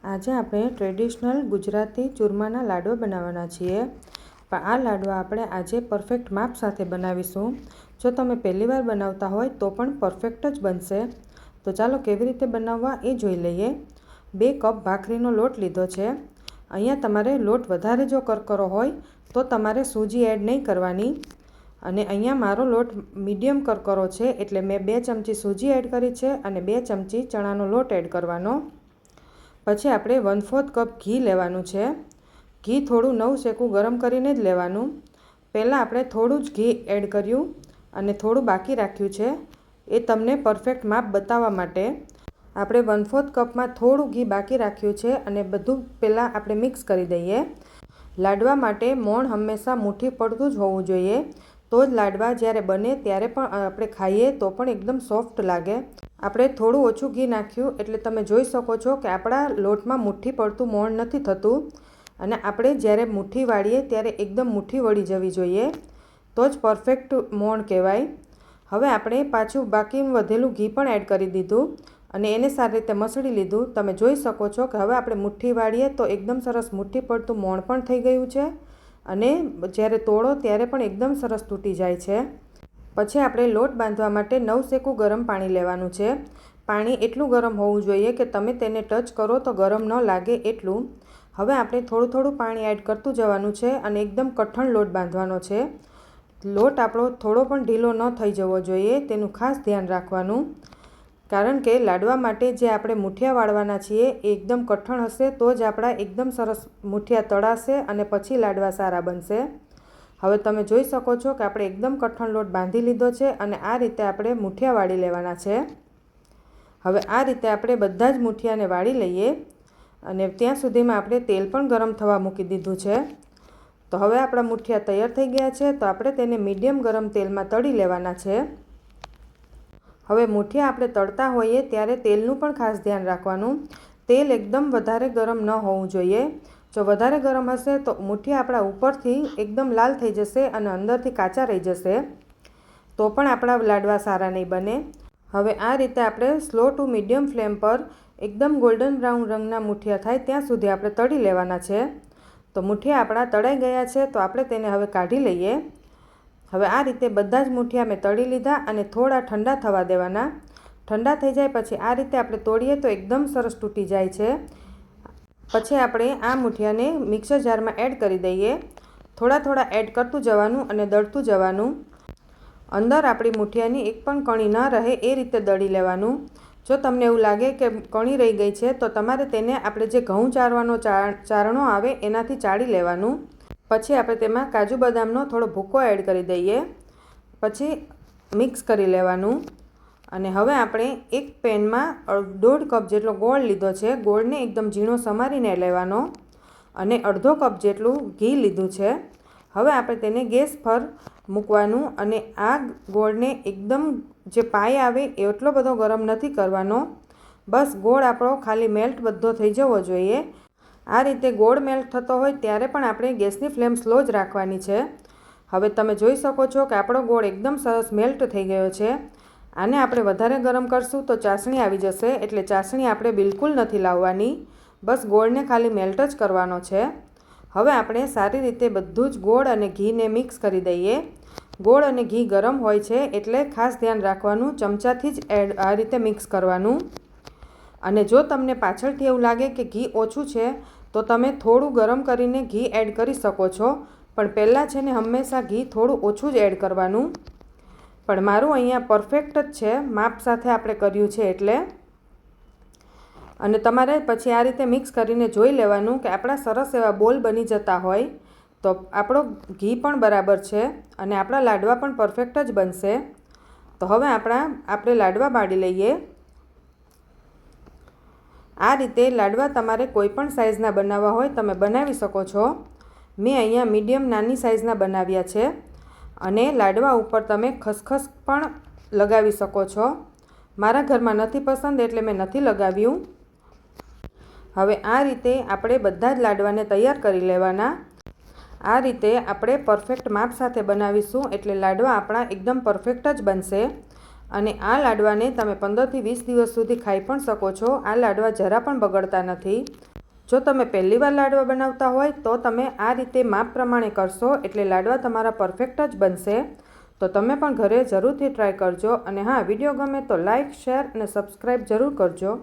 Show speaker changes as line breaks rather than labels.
આજે આપણે ટ્રેડિશનલ ગુજરાતી ચૂરમાના લાડવા બનાવવાના છીએ, પણ આ લાડવા આપણે આજે પરફેક્ટ માપ સાથે બનાવીશું. જો તમે પહેલીવાર બનાવતા હોય તો પણ પરફેક્ટ જ બનશે. તો ચાલો કેવી રીતે બનાવવા એ જોઈ લઈએ. 2 કપ ભાખરીનો લોટ લીધો છે. અહીંયા તમારે લોટ વધારે જો કરકરો હોય તો તમારે સૂજી એડ નહીં કરવાની. અને અહીંયા મારો લોટ મીડિયમ કરકરો છે એટલે મેં 2 ચમચી સૂજી એડ કરી છે અને 2 ચમચી ચણાનો લોટ એડ કરવાનો. પછી આપણે 1/4 કપ ઘી લેવાનું છે. ઘી થોડું નવશેકું ગરમ કરીને જ લેવાનું. પહેલાં આપણે થોડું જ ઘી એડ કર્યું અને થોડું બાકી રાખ્યું છે, એ તમને પરફેક્ટ માપ બતાવવા માટે. આપણે 1/4 કપમાં થોડું ઘી બાકી રાખ્યું છે અને બધું પહેલાં આપણે મિક્સ કરી દઈએ. લાડવા માટે મોણ હંમેશા મુઠ્ઠી પડતું જ હોવું જોઈએ, તો જ લાડવા જ્યારે બને ત્યારે પણ આપણે ખાઈએ તો પણ એકદમ સોફ્ટ લાગે. આપણે થોડું ઓછું ઘી નાખ્યું એટલે તમે જોઈ શકો છો કે આપણા લોટમાં મુઠ્ઠી પડતું મોણ નથી થતું. અને આપણે જ્યારે મુઠ્ઠી વાળીએ ત્યારે એકદમ મુઠ્ઠી વળી જવી જોઈએ, તો જ પરફેક્ટ મોણ કહેવાય. હવે આપણે પાછું બાકી વધેલું ઘી પણ એડ કરી દીધું અને એને સારી રીતે મસળી લીધું. તમે જોઈ શકો છો કે હવે આપણે મુઠ્ઠી વાળીએ તો એકદમ સરસ મુઠ્ઠી પડતું મોણ પણ થઈ ગયું છે અને જ્યારે તોડો ત્યારે પણ એકદમ સરસ તૂટી જાય છે. પછી આપણે લોટ બાંધવા માટે નવશેકું ગરમ પાણી લેવાનું છે. પાણી એટલું ગરમ હોવું જોઈએ કે તમે તેને ટચ કરો તો ગરમ ન લાગે એટલું. હવે આપણે થોડું થોડું પાણી એડ કરતું જવાનું છે અને એકદમ કઠણ લોટ બાંધવાનો છે. લોટ આપણો થોડો પણ ઢીલો ન થઈ જવો જોઈએ, તેનું ખાસ ધ્યાન રાખવાનું. કારણ કે લાડવા માટે જે આપણે મુઠિયા વાળવાના છીએ એ એકદમ કઠણ હશે તો જ આપણા એકદમ સરસ મુઠિયા તળાશે અને પછી લાડવા સારા બનશે. હવે તમે જોઈ શકો છો કે આપણે એકદમ કઠણ લોટ બાંધી લીધો છે અને આ રીતે આપણે મુઠિયા વાળી લેવાના છે. હવે આ રીતે આપણે બધા જ મુઠિયાને વાળી લઈએ અને ત્યાં સુધીમાં આપણે તેલ પણ ગરમ થવા મૂકી દીધું છે. તો હવે આપણા મુઠિયા તૈયાર થઈ ગયા છે, તો આપણે તેને મીડિયમ ગરમ તેલમાં તળી લેવાના છે. હવે મુઠિયા આપણે તળતા હોઈએ ત્યારે તેલનું પણ ખાસ ધ્યાન રાખવાનું. તેલ એકદમ વધારે ગરમ ન હોવું જોઈએ. જો વધારે ગરમ હશે તો મુઠિયા આપણા ઉપરથી એકદમ લાલ થઈ જશે અને અંદરથી કાચા રહી જશે, તો પણ આપણા લાડવા સારા નહીં બને. હવે આ રીતે આપણે સ્લો ટુ મીડિયમ ફ્લેમ પર એકદમ ગોલ્ડન બ્રાઉન રંગના મુઠિયા થાય ત્યાં સુધી આપણે તળી લેવાના છે. તો મુઠિયા આપણા તળાઈ ગયા છે, તો આપણે તેને હવે કાઢી લઈએ. હવે આ રીતે બધા જ મુઠિયા મેં તળી લીધા અને થોડા ઠંડા થવા દેવાના. ઠંડા થઈ જાય પછી આ રીતે આપણે તોડીએ તો એકદમ સરસ તૂટી જાય છે. પછી આપણે આ મુઠિયાને મિક્સર જારમાં એડ કરી દઈએ. થોડા થોડા એડ કરતું જવાનું અને દળતું જવાનું. અંદર આપણી મુઠિયાની એક પણ કણી ન રહે એ રીતે દળી લેવાનું. જો તમને એવું લાગે કે કણી રહી ગઈ છે તો તમારે તેને આપણે જે ઘઉં ચારવાનો ચારણો આવે એનાથી ચાળી લેવાનું. પછી આપણે તેમાં કાજુ બદામનો થોડો ભૂકો એડ કરી દઈએ. પછી મિક્સ કરી લેવાનું. અને હવે આપણે એક પેનમાં 1.5 કપ જેટલો ગોળ લીધો છે. ગોળને એકદમ ઝીણો સમારીને લેવાનો અને 1/2 કપ જેટલું ઘી લીધું છે. હવે આપણે તેને ગેસ પર મૂકવાનું અને આ ગોળને એકદમ જે પાય આવે એટલો બધો ગરમ નથી કરવાનો. બસ ગોળ આપણો ખાલી મેલ્ટ બધો થઈ જવો જોઈએ. આ રીતે ગોળ મેલ્ટ થતો હોય ત્યારે પણ આપણે ગેસની ફ્લેમ સ્લો જ રાખવાની છે. હવે તમે જોઈ શકો છો કે આપણો ગોળ એકદમ સરસ મેલ્ટ થઈ ગયો છે. આને આપણે વધારે ગરમ કરશું તો ચાસણી આવી જશે, એટલે ચાસણી આપણે બિલકુલ નથી લાવવાની. બસ ગોળને ખાલી મેલ્ટ જ કરવાનો છે. હવે આપણે સારી રીતે બધું જ ગોળ અને ઘીને મિક્સ કરી દઈએ. ગોળ અને ઘી ગરમ હોય છે એટલે ખાસ ધ્યાન રાખવાનું, ચમચાથી જ આ રીતે મિક્સ કરવાનું. અને જો તમને પાછળથી એવું લાગે કે ઘી ઓછું છે તો તમે થોડું ગરમ કરીને ઘી એડ કરી શકો છો, પણ પહેલાં છે ને હંમેશા ઘી થોડું ઓછું જ એડ કરવાનું. પણ મારું અહીંયા પરફેક્ટ જ છે, માપ સાથે આપણે કર્યું છે એટલે. અને તમારે પછી આ રીતે મિક્સ કરીને જોઈ લેવાનું કે આપણા સરસ એવા બોલ બની જતા હોય તો આપણો ઘી પણ બરાબર છે અને આપણા લાડવા પણ પરફેક્ટ જ બનશે. તો હવે આપણે લાડવા બાળી લઈએ. આ રીતે લાડવા તમારે કોઈ પણ સાઇઝના બનાવવા હોય તમે બનાવી શકો છો. મેં અહીંયા મીડિયમ નાની સાઇઝના બનાવ્યા છે. અને લાડવા ઉપર તમે ખસખસ પણ લગાવી શકો છો. મારા ઘરમાં નથી પસંદ એટલે મેં નથી લગાવ્યું. હવે આ રીતે આપણે બધા જ લાડવાને તૈયાર કરી લેવાના. આ રીતે આપણે પરફેક્ટ માપ સાથે બનાવીશું એટલે લાડવા આપણા એકદમ પરફેક્ટ જ બનશે. અને આ લાડવાને તમે 15થી 20 દિવસ સુધી ખાઈ પણ શકો છો. આ લાડવા જરા પણ બગડતા નથી. જો તમે પહેલીવાર લાડવા બનાવતા હોય તો તમે આ રીતે માપ પ્રમાણે કરશો એટલે લાડવા તમારા પરફેક્ટ જ બનશે. તો તમે પણ ઘરે જરૂરથી ટ્રાય કરજો. અને હા, વિડીયો ગમે તો લાઇક, શેર અને સબસ્ક્રાઈબ જરૂર કરજો.